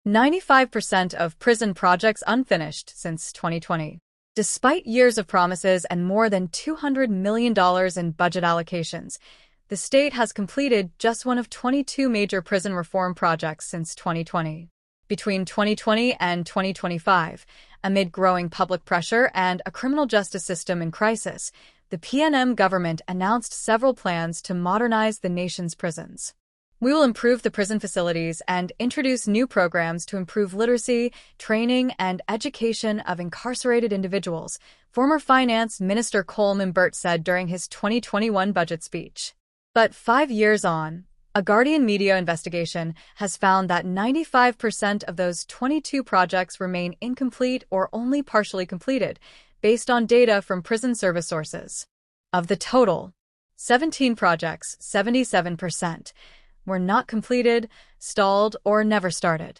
95% of prison projects unfinished since 2020. Despite years of promises and more than $200 million in budget allocations, the state has completed just one of 22 major prison reform projects since 2020. Between 2020 and 2025, amid growing public pressure and a criminal justice system in crisis, the PNM government announced several plans to modernize the nation's prisons. We will improve the prison facilities and introduce new programs to improve literacy, training, and education of incarcerated individuals, former Finance Minister Coleman Burt said during his 2021 budget speech. But 5 years on, a Guardian media investigation has found that 95% of those 22 projects remain incomplete or only partially completed, based on data from prison service sources. Of the total, 17 projects, 77%, were not completed, stalled, or never started.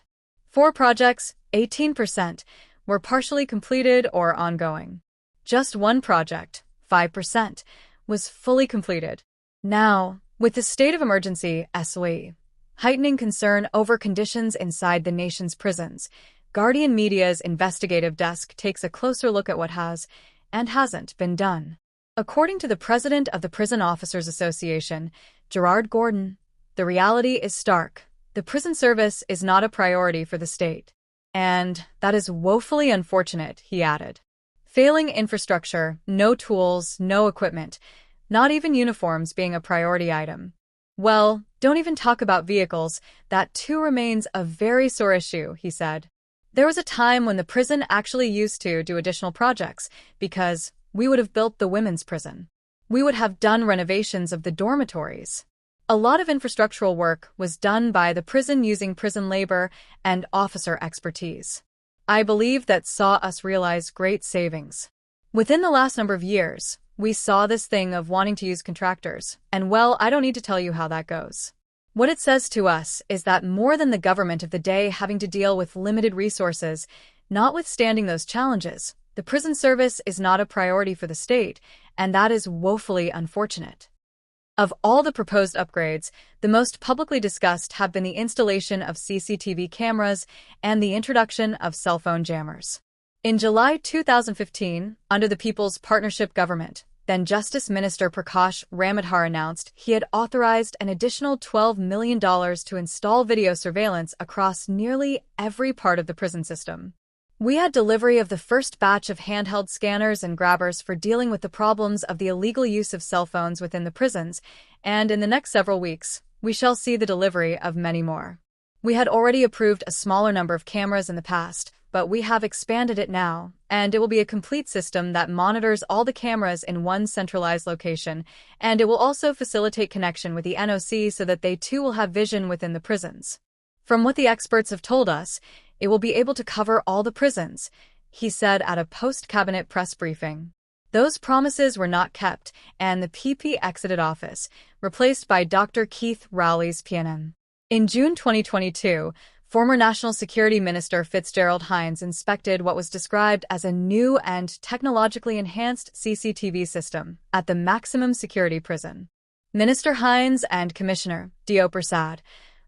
4 projects, 18%, were partially completed or ongoing. Just 1 project, 5%, was fully completed. Now, with the state of emergency, SOE, heightening concern over conditions inside the nation's prisons, Guardian Media's investigative desk takes a closer look at what has and hasn't been done. According to the president of the Prison Officers Association, Gerard Gordon, the reality is stark. The prison service is not a priority for the state. And that is woefully unfortunate, he added. Failing infrastructure, no tools, no equipment, not even uniforms being a priority item. Well, don't even talk about vehicles, that too remains a very sore issue, he said. There was a time when the prison actually used to do additional projects, because we would have built the women's prison. We would have done renovations of the dormitories. A lot of infrastructural work was done by the prison using prison labor and officer expertise. I believe that saw us realize great savings. Within the last number of years, we saw this thing of wanting to use contractors, and well, I don't need to tell you how that goes. What it says to us is that more than the government of the day having to deal with limited resources, notwithstanding those challenges, the prison service is not a priority for the state, and that is woefully unfortunate. Of all the proposed upgrades, the most publicly discussed have been the installation of CCTV cameras and the introduction of cell phone jammers. In July 2015, under the People's Partnership Government, then Justice Minister Prakash Ramadhar announced he had authorized an additional $12 million to install video surveillance across nearly every part of the prison system. We had delivery of the first batch of handheld scanners and grabbers for dealing with the problems of the illegal use of cell phones within the prisons, and in the next several weeks, we shall see the delivery of many more. We had already approved a smaller number of cameras in the past, but we have expanded it now, and it will be a complete system that monitors all the cameras in one centralized location, and it will also facilitate connection with the NOC so that they too will have vision within the prisons. From what the experts have told us, it will be able to cover all the prisons, he said at a post-cabinet press briefing. Those promises were not kept, and the PP exited office, replaced by Dr. Keith Rowley's PNM. In June 2022, former National Security Minister Fitzgerald Hinds inspected what was described as a new and technologically enhanced CCTV system at the maximum security prison. Minister Hinds and Commissioner D.O. Prasad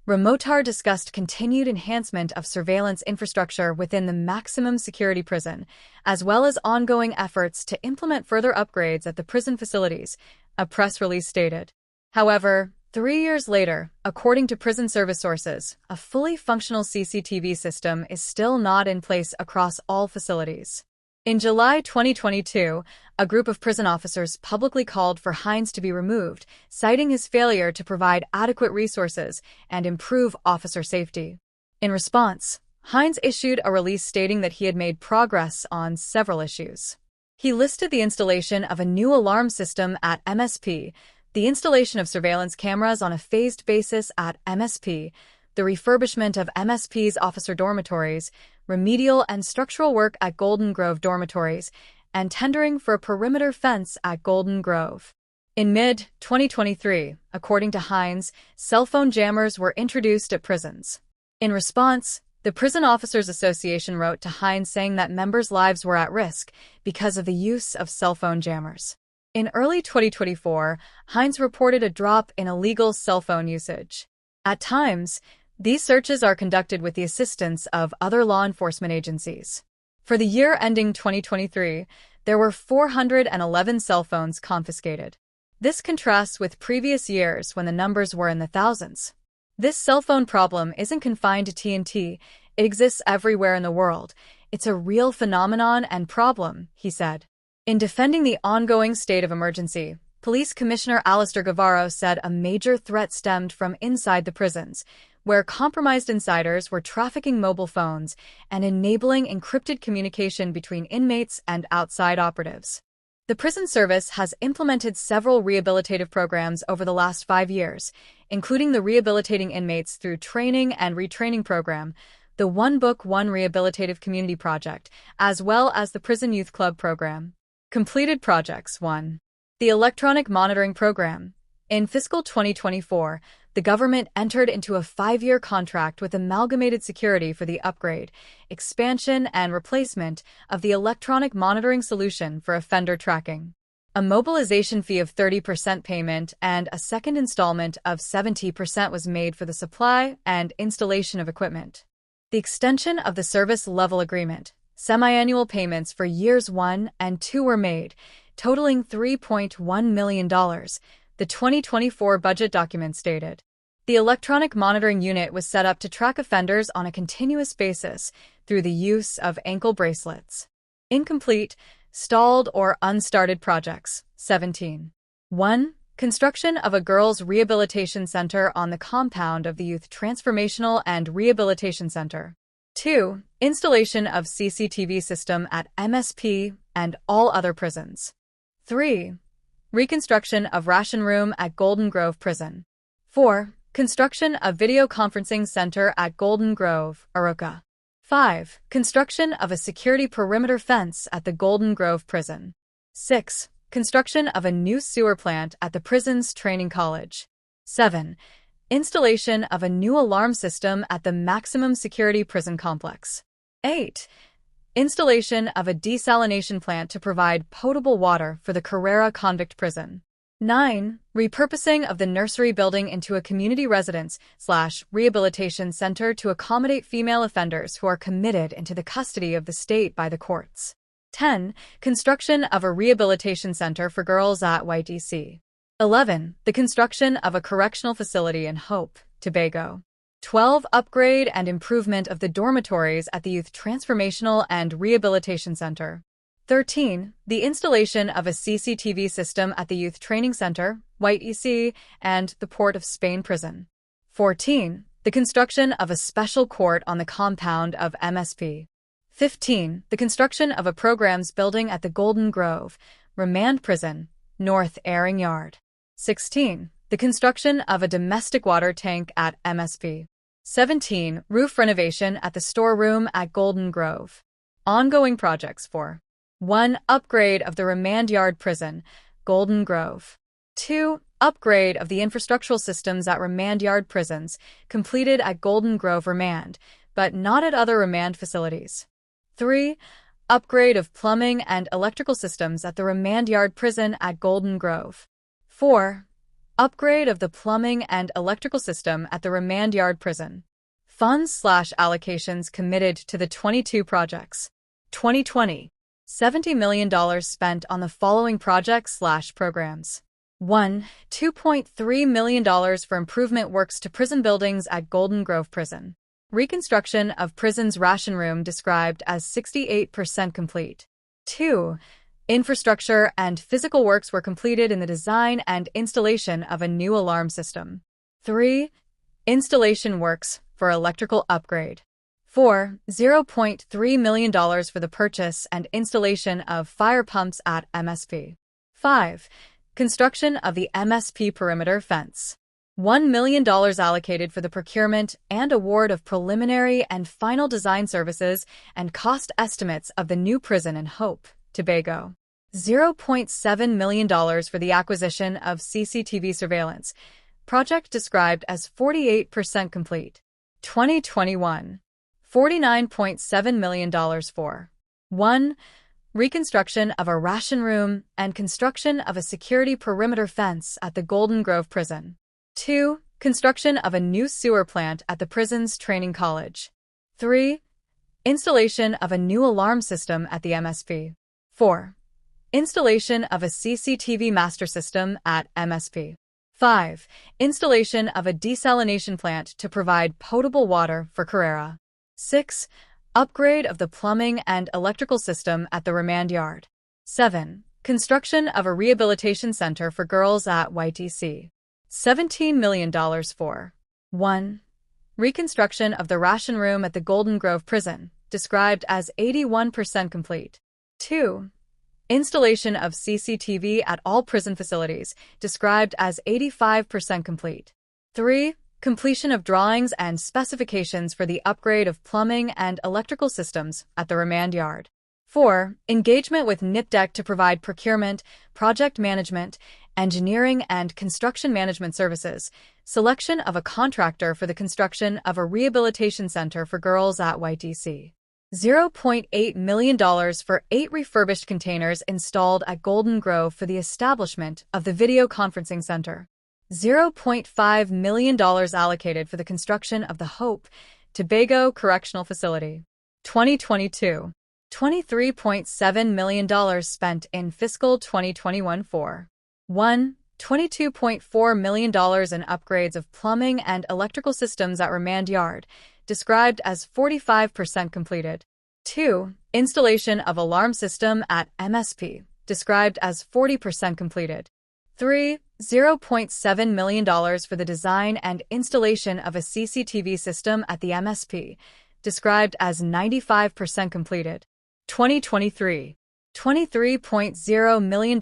Ramotar discussed continued enhancement of surveillance infrastructure within the maximum security prison, as well as ongoing efforts to implement further upgrades at the prison facilities, a press release stated. However, 3 years later, according to prison service sources, a fully functional CCTV system is still not in place across all facilities. In July 2022, a group of prison officers publicly called for Hinds to be removed, citing his failure to provide adequate resources and improve officer safety. In response, Hinds issued a release stating that he had made progress on several issues. He listed the installation of a new alarm system at MSP, the installation of surveillance cameras on a phased basis at MSP, the refurbishment of MSP's officer dormitories, remedial and structural work at Golden Grove dormitories, and tendering for a perimeter fence at Golden Grove. In mid-2023, according to Hinds, cell phone jammers were introduced at prisons. In response, the Prison Officers Association wrote to Hinds saying that members' lives were at risk because of the use of cell phone jammers. In early 2024, Hinds reported a drop in illegal cell phone usage. At times, These searches are conducted with the assistance of other law enforcement agencies. For the year ending 2023, there were 411 cell phones confiscated. This contrasts with previous years when the numbers were in the thousands. This cell phone problem isn't confined to TNT, it exists everywhere in the world. It's a real phenomenon and problem, he said. In defending the ongoing state of emergency, Police Commissioner Alistair Guevara said a major threat stemmed from inside the prisons, where compromised insiders were trafficking mobile phones and enabling encrypted communication between inmates and outside operatives. The prison service has implemented several rehabilitative programs over the last 5 years, including the Rehabilitating Inmates Through Training and Retraining Program, the One Book, One Rehabilitative Community Project, as well as the Prison Youth Club Program. Completed projects. 1. The Electronic Monitoring Program. In fiscal 2024, the government entered into a 5-year contract with Amalgamated Security for the upgrade, expansion, and replacement of the electronic monitoring solution for offender tracking. A mobilization fee of 30% payment and a second installment of 70% was made for the supply and installation of equipment. The extension of the service level agreement, semi-annual payments for years 1 and 2 were made, totaling $3.1 million. The 2024 budget document stated. The electronic monitoring unit was set up to track offenders on a continuous basis through the use of ankle bracelets. Incomplete, stalled, or unstarted projects. 17. 1. Construction of a girls' rehabilitation center on the compound of the Youth Transformational and Rehabilitation Center. 2. Installation of CCTV system at MSP and all other prisons. 3. Reconstruction of ration room at Golden Grove Prison. 4. Construction of video conferencing center at Golden Grove, Aroca. 5. Construction of a security perimeter fence at the Golden Grove Prison. 6. Construction of a new sewer plant at the prison's training college. 7. Installation of a new alarm system at the maximum security prison complex. 8. Installation of a desalination plant to provide potable water for the Carrera Convict Prison. 9. Repurposing of the nursery building into a community residence/rehabilitation center to accommodate female offenders who are committed into the custody of the state by the courts. 10. Construction of a rehabilitation center for girls at YTC. 11. The construction of a correctional facility in Hope, Tobago. 12. Upgrade and improvement of the dormitories at the Youth Transformational and Rehabilitation Center. 13. The installation of a CCTV system at the Youth Training Center, YTC, and the Port of Spain Prison. 14. The construction of a special court on the compound of MSP. 15. The construction of a programs building at the Golden Grove, Remand Prison, North Airing Yard. 16. The construction of a domestic water tank at MSP. 17. Roof renovation at the storeroom at Golden Grove. Ongoing projects for 1. Upgrade of the Remand Yard Prison, Golden Grove. 2. Upgrade of the infrastructural systems at Remand Yard prisons, completed at Golden Grove Remand, but not at other remand facilities. 3. Upgrade of plumbing and electrical systems at the Remand Yard Prison at Golden Grove. 4. Upgrade of the plumbing and electrical system at the Remand Yard Prison. Funds/allocations committed to the 22 projects. 2020. $70 million spent on the following projects/programs. 1. $2.3 million for improvement works to prison buildings at Golden Grove Prison. Reconstruction of prison's ration room described as 68% complete. 2. Infrastructure and physical works were completed in the design and installation of a new alarm system. 3. Installation works for electrical upgrade. 4. $0.3 million for the purchase and installation of fire pumps at MSP. 5. Construction of the MSP perimeter fence. $1 million allocated for the procurement and award of preliminary and final design services and cost estimates of the new prison in Hope, Tobago. $0.7 million for the acquisition of CCTV surveillance. Project described as 48% complete. 2021. $49.7 million for 1. Reconstruction of a ration room and construction of a security perimeter fence at the Golden Grove Prison. 2. Construction of a new sewer plant at the prison's training college. 3. Installation of a new alarm system at the MSP. 4. Installation of a CCTV master system at MSP. 5. Installation of a desalination plant to provide potable water for Carrera. 6. Upgrade of the plumbing and electrical system at the remand yard. 7. Construction of a rehabilitation center for girls at YTC. $17 million for 1. Reconstruction of the ration room at the Golden Grove Prison, described as 81% complete. 2. Installation of CCTV at all prison facilities, described as 85% complete. 3. Completion of drawings and specifications for the upgrade of plumbing and electrical systems at the remand yard. 4. Engagement with NIPDEC to provide procurement, project management, engineering and construction management services. Selection of a contractor for the construction of a rehabilitation center for girls at YTC. $0.8 million for 8 refurbished containers installed at Golden Grove for the establishment of the video conferencing center. $0.5 million allocated for the construction of the Hope, Tobago Correctional Facility. 2022. $23.7 million spent in fiscal 2021 for 1. $22.4 million in upgrades of plumbing and electrical systems at Remand Yard, described as 45% completed. 2. Installation of alarm system at MSP, described as 40% completed. 3. $0.7 million for the design and installation of a CCTV system at the MSP, described as 95% completed. 2023. $23.0 million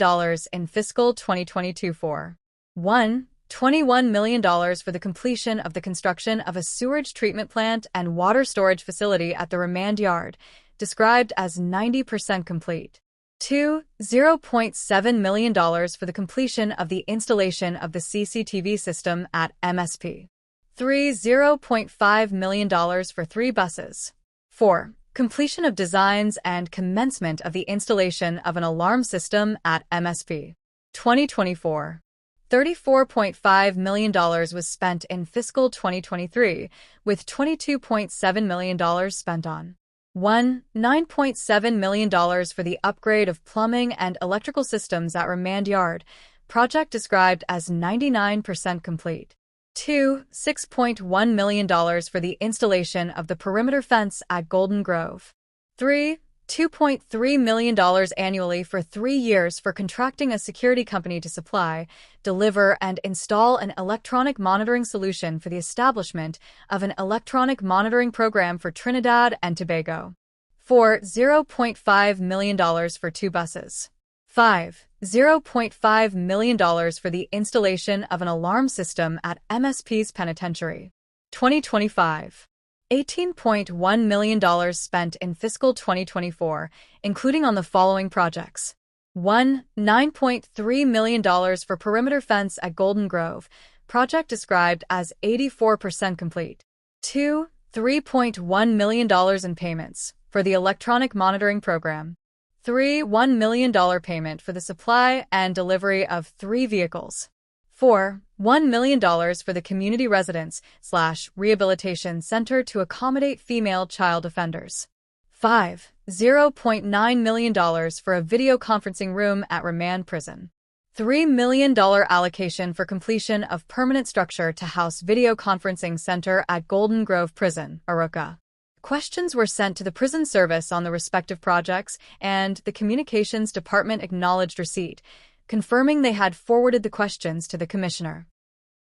in fiscal 2022 for 1. $21 million for the completion of the construction of a sewage treatment plant and water storage facility at the Remand Yard, described as 90% complete. 2. $0.7 million for the completion of the installation of the CCTV system at MSP. 3. $0.5 million for 3 buses. 4. Completion of designs and commencement of the installation of an alarm system at MSP. 2024. $34.5 million was spent in fiscal 2023, with $22.7 million spent on 1. $9.7 million for the upgrade of plumbing and electrical systems at Remand Yard, project described as 99% complete. 2. $6.1 million for the installation of the perimeter fence at Golden Grove. 3. $2.3 million annually for 3 years for contracting a security company to supply, deliver, and install an electronic monitoring solution for the establishment of an electronic monitoring program for Trinidad and Tobago. 4. $0.5 million for 2 buses. 5. $0.5 million for the installation of an alarm system at MSP's penitentiary. 2025. $18.1 million spent in fiscal 2024, including on the following projects. 1. $9.3 million for perimeter fence at Golden Grove, project described as 84% complete. 2. $3.1 million in payments for the electronic monitoring program. 3. $1 million payment for the supply and delivery of 3 vehicles. 4. $1 million for the community residence/rehabilitation center to accommodate female child offenders. 5. $0.9 million for a video conferencing room at Remand Prison. $3 million allocation for completion of permanent structure to house video conferencing center at Golden Grove Prison, Aruca. Questions were sent to the prison service on the respective projects, and the Communications Department acknowledged receipt, confirming they had forwarded the questions to the Commissioner.